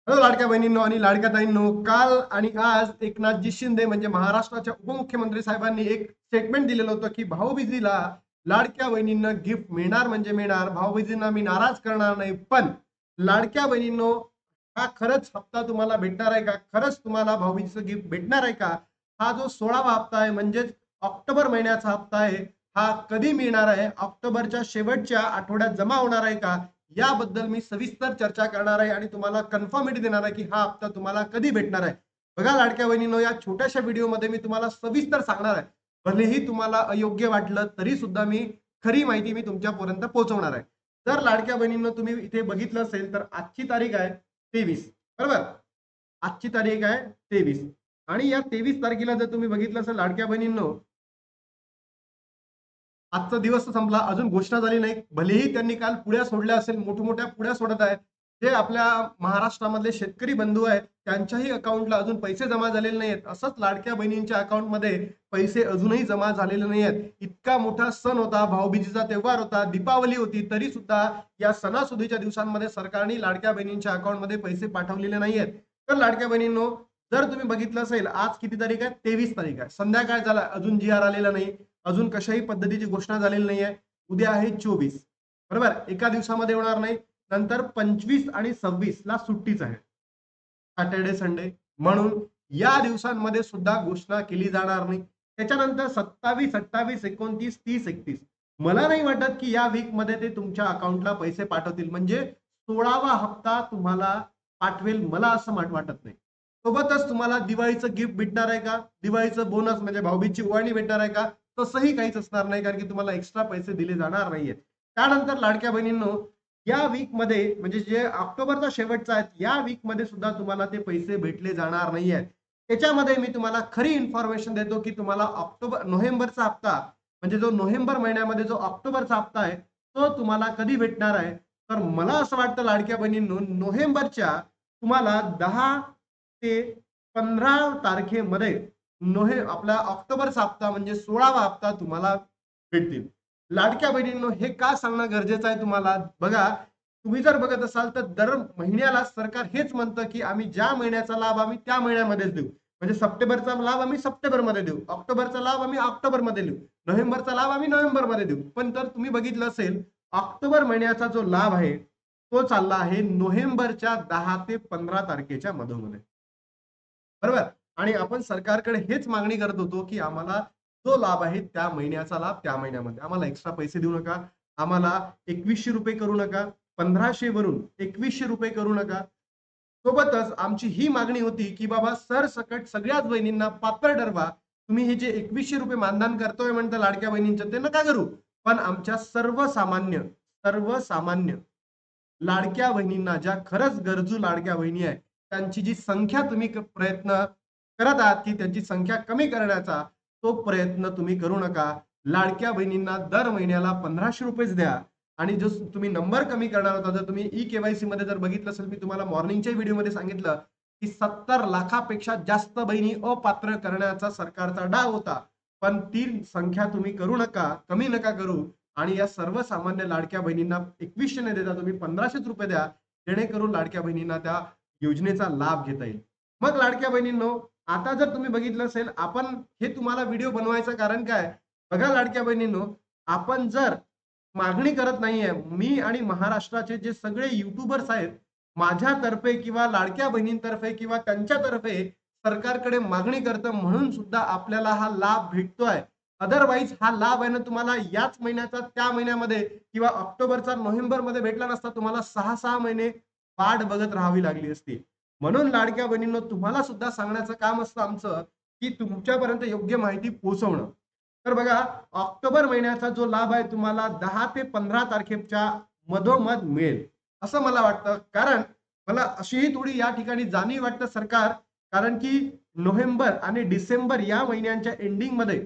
Hello लाडक्या बहिणींनो आणि लाडक्या ताईंनो, काल आणि आज एकनाथजी शिंदे म्हणजे महाराष्ट्राच्या उपमुख्यमंत्री साहेबांनी एक स्टेटमेंट दिलेलं होतं की भाऊबीजीला लाडक्या बहिणींना गिफ्ट मिळणार म्हणजे मिळणार, भाऊबीजींना मी नाराज करणार नाही. पण लाडक्या बहिणींनो, हा खरंच हप्ता तुम्हाला भेटणार आहे का? खरंच तुम्हाला भाऊबीजीचं गिफ्ट भेटणार आहे का? हा जो 16वा हप्ता आहे म्हणजेच ऑक्टोबर महिन्याचा हप्ता आहे, हा कधी मिळणार आहे? ऑक्टोबरच्या शेवटच्या आठवड्यात जमा होणार आहे का? याबद्दल मी सविस्तर चर्चा करणार आहे आणि तुम्हाला कन्फर्मिटी देणार आहे की हा हप्ता तुम्हाला कधी भेटणार आहे. बघा लाडक्या बहिणींनो, या छोट्याशा व्हिडिओमध्ये मी तुम्हाला सविस्तर सांगणार आहे. भलेही तुम्हाला अयोग्य वाटलं तरी सुद्धा मी खरी माहिती मी तुमच्यापर्यंत पोहोचवणार आहे. जर लाडक्या बहिणींनो तुम्ही इथे बघितलं असेल तर आजची तारीख आहे 23, बरोबर? आजची तारीख आहे 23 आणि या 23 तारखेला जर तुम्ही बघितलं असेल लाडक्या बहिणींनो, आजचा दिवस तर संपला, अजून घोषणा झाली नाही. भलेही त्यांनी काल पुड्या सोडल्या असेल, मोठमोठ्या पुड्या सोडत आहेत. जे आपल्या महाराष्ट्रामधले शेतकरी बंधू आहेत, त्यांच्याही अकाउंटला अजून पैसे जमा झालेले नाहीयेत. असंच लाडक्या बहिणींच्या अकाउंटमध्ये पैसे अजूनही जमा झालेले नाहीयेत. इतका मोठा सण होता, भाऊबीजेचा त्योहार होता, दीपावली होती, तरी सुद्धा या सणासुदीच्या दिवसांमध्ये सरकारने लाडक्या बहिणींच्या अकाउंटमध्ये पैसे पाठवलेले नाहीयेत. तर लाडक्या बहिणींनो, जर तुम्ही बघितलं असेल, आज किती तारीख आहे? 23 तारीख आहे. संध्याकाळ झाला, अजून जी आर आलेला नाही. अजून कशाही पद्धतीची घोषणा झालेली नाहीये. उद्या आहे 24, बरोबर? एका दिवसामध्ये होणार नाही. नंतर 25 आणि 26 ला सुट्टीच आहे, सॅटर्डे संडे. म्हणून या दिवसांमध्ये सुद्धा घोषणा केली जाणार नाही. त्याच्यानंतर 27, 28, 29, 30, 31 मला नाही वाटत की या वीक मध्ये ते तुमच्या अकाउंटला पैसे पाठवतील. म्हणजे 16वा हप्ता तुम्हाला पाठवेल मला असं वाटत नाही. सोबतच तुम्हाला दिवाळीचं गिफ्ट भेटणार आहे का? दिवाळीचं बोनस म्हणजे भाऊबीजची ओवाळणी भेटणार आहे का? तसंही काहीच असणार नाही, कारण की तुम्हाला एक्स्ट्रा पैसे दिले जाणार नाहीयेत. त्यानंतर लाडक्या बहिणींनो, या वीक मध्ये म्हणजे जे ऑक्टोबरचा शेवटचा आहे, या वीक मध्ये सुद्धा तुम्हाला ते पैसे भेटले जाणार नाहीयेत. त्याच्यामध्ये मी तुम्हाला खरी इन्फॉर्मेशन देतो की तुम्हाला नोव्हेंबरचा हप्ता म्हणजे जो नोव्हेंबर महिन्यामध्ये जो ऑक्टोबरचा हप्ता आहे, तो तुम्हाला कधी भेटणार आहे? तर मला असं वाटतं लाडक्या बहिणींनो, नोव्हेंबरच्या तुम्हाला 10 ते 15 तारखेमध्ये आपला ऑक्टोबरचा हप्ता म्हणजे 16वा हप्ता तुम्हाला भेटतील. लाडक्या बहिणींनो, हे का सांगणं गरजेचं आहे तुम्हाला? बघा, तुम्ही जर बघत असाल तर दर महिन्याला सरकार हेच म्हणतं की आम्ही ज्या महिन्याचा लाभ आम्ही त्या महिन्यामध्येच देऊ. म्हणजे सप्टेंबरचा लाभ आम्ही सप्टेंबरमध्ये देऊ, ऑक्टोबरचा लाभ आम्ही ऑक्टोबरमध्ये देऊ, नोव्हेंबरचा लाभ आम्ही नोव्हेंबरमध्ये देऊ. पण तर तुम्ही बघितलं असेल, ऑक्टोबर महिन्याचा जो लाभ आहे तो चालला आहे नोव्हेंबरच्या 10 ते 15 तारखेच्या मधोमध, बरोबर? आणि आपण सरकारकडे हेच मागणी करत होतो की आम्हाला जो लाभ आहे त्या महिन्याचा लाभ त्या महिन्यामध्ये आम्हाला एक्स्ट्रा पैसे देऊ नका. आम्हाला 2100 रुपये करू नका. 1500 वरून 2100 रुपये करू नका. सोबतच आमची ही मागणी होती की बाबा सरसकट सगळ्याच बहिणींना पात्र ठरवा. तुम्ही हे जे 2100 रुपये मानधन करतोय म्हणता लाडक्या बहिणींचं, ते नका करू. पण आमच्या सर्वसामान्य सर्वसामान्य लाडक्या बहिणींना, ज्या खरंच गरजू लाडक्या बहिणी आहेत, त्यांची जी संख्या तुम्ही प्रयत्न करत आहात की त्यांची संख्या कमी करण्याचा, तो प्रयत्न तुम्ही करू नका. लाडक्या बहिणींना दर महिन्याला 1500 रुपयेच द्या. आणि जो तुम्ही नंबर कमी करणार होता, जर तुम्ही ई-केवायसी मध्ये जर बघितलं असेल, मी तुम्हाला मॉर्निंगच्या व्हिडिओमध्ये सांगितलं की 70 लाखापेक्षा जास्त बहिणी अपात्र करण्याचा सरकारचा डाव होता. पण ती संख्या तुम्ही करू नका, कमी नका करू. आणि या सर्वसामान्य लाडक्या बहिणींना 2100 न देता तुम्ही 1500 रुपये द्या, जेणेकरून लाडक्या बहिणींना त्या योजनेचा लाभ घेता येईल. मग लाडक्या बहिणींनो, आता जर तुम्ही बघितलं असेल, आपण हे तुम्हाला व्हिडिओ बनवायचं कारण काय? बघा लाडक्या बहिणींनो, आपण जर मागणी करत नाहीये, मी आणि महाराष्ट्राचे जे सगळे युट्यूबर्स आहेत, माझ्यातर्फे किंवा लाडक्या बहिणींतर्फे किंवा त्यांच्यातर्फे सरकारकडे मागणी करतं म्हणून सुद्धा आपल्याला हा लाभ भेटतोय. अदरवाईज हा लाभ आहे ना, तुम्हाला याच महिन्याचा त्या महिन्यामध्ये किंवा ऑक्टोबरचा नोव्हेंबरमध्ये भेटला नसता. तुम्हाला 6-6 महिने वाट बघत राहावी लागली असती. म्हणून लाडक्या बहिणींनो, तुम्हाला सुद्धा सांगण्याचं काम असतं आमचं की तुमच्यापर्यंत योग्य माहिती पोहोचवणं. तर बघा, ऑक्टोबर महिन्याचा जो लाभ आहे तुम्हाला 10 ते 15 तारखेच्या मधोमध मिळेल असं मला वाटतं. कारण मला अशीही थोडी या ठिकाणी जाणीव वाटतं सरकार, कारण की नोव्हेंबर आणि डिसेंबर या महिन्यांच्या एंडिंग मध्ये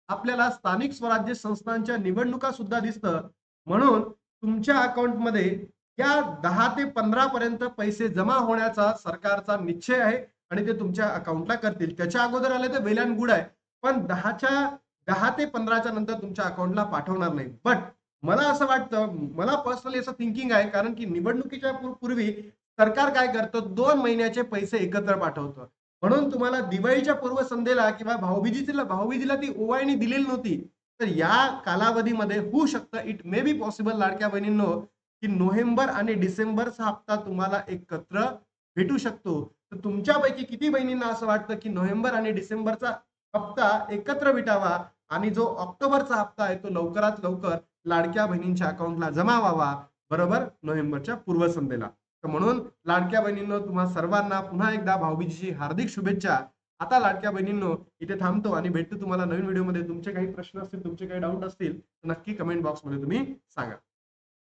आपल्याला स्थानिक स्वराज्य संस्थांच्या निवडणुका सुद्धा दिसतं. म्हणून तुमच्या अकाउंटमध्ये या 10 ते 15 पर्यंत पैसे जमा होण्याचा सरकारचा निश्चय आहे आणि ते तुमच्या अकाउंटला करतील. त्याच्या अगोदर आले तर वेल अँड गुड आहे. पण 10 ते 15च्या नंतर तुमच्या अकाउंटला पाठवणार नाही. बट मला असं वाटतं, मला पर्सनली असं थिंकिंग आहे, कारण की निवडणुकीच्या पूर्वी सरकार काय करतं 2 महिन्याचे पैसे एकत्र पाठवतं. म्हणून तुम्हाला दिवाळीच्या पूर्वसंध्येला किंवा भाऊबीजेला ती ओवाळणी दिलेली नव्हती. तर या कालावधीमध्ये होऊ शकतं, इट मे बी पॉसिबल लाडक्या बहिणींनो, की नोव्हेंबर आणि डिसेंबरचा हप्ता तुम्हाला एकत्र भेटू शकतो. तर तुमच्यापैकी किती बहिणींना असं वाटतं, की नोव्हेंबर आणि डिसेंबरचा हप्ता एकत्र भेटावा आणि जो ऑक्टोबरचा हप्ता आहे तो लवकरात लवकर लाडक्या बहिणींच्या अकाउंटला जमा व्हावा, बरोबर नोव्हेंबरच्या पूर्वसंध्येला. तर म्हणून लाडक्या बहिणींनो, तुम्हा सर्वांना पुन्हा एकदा भाऊबीजेची हार्दिक शुभेच्छा. आता लाडक्या बहिणींनो, इथे थांबतो आणि भेटतो तुम्हाला नवीन व्हिडिओमध्ये. तुमचे काही प्रश्न असतील, तुमचे काही डाऊट असतील, तर नक्की कमेंट बॉक्समध्ये तुम्ही सांगा.